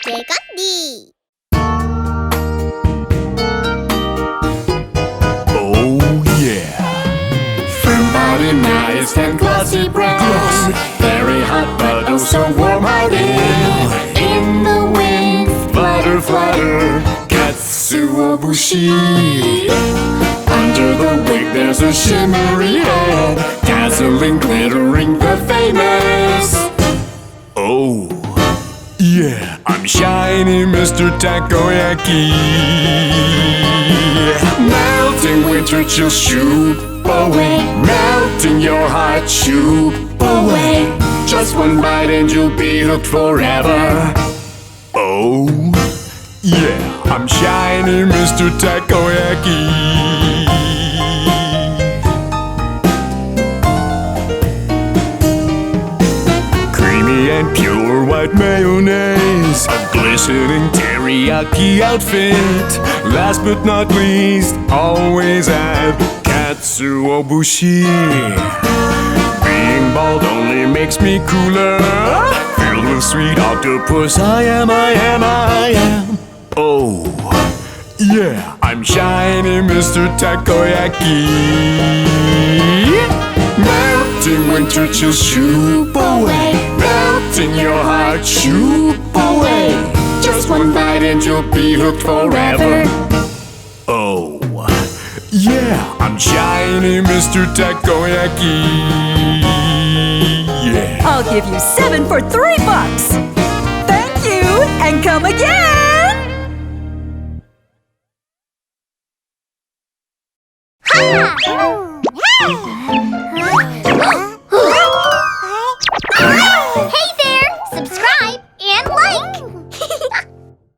Dragon Dee. Oh yeah. Firm body, nice and glossy brown. Very hot but oh so warm-hearted. In the wind, flutter, flutter, Katsuobushi. Under the wig there's a shimmery head, dazzling, glittering, the famous. Oh yeah, I'm Shiny Mister Takoyaki. Melting winter chill, shoot away. Melting your heart, shoot away. Just one bite and you'll be hooked forever. Oh yeah, I'm Shiny Mister Takoyaki. Creamy and pure white mayonnaise, a glistening teriyaki outfit. Last but not least, always add Katsuobushi. Being bald only makes me cooler. Filled with sweet octopus, I am. Oh, yeah, I'm Shiny Mister Takoyaki. Melting winter chill, shoot away. Melting your heart, shoot away. Just one bite and you'll be hooked forever. Oh, yeah, I'm Shiny Mister Takoyaki. Yeah. I'll give you 7 for $3. Thank you, and come again!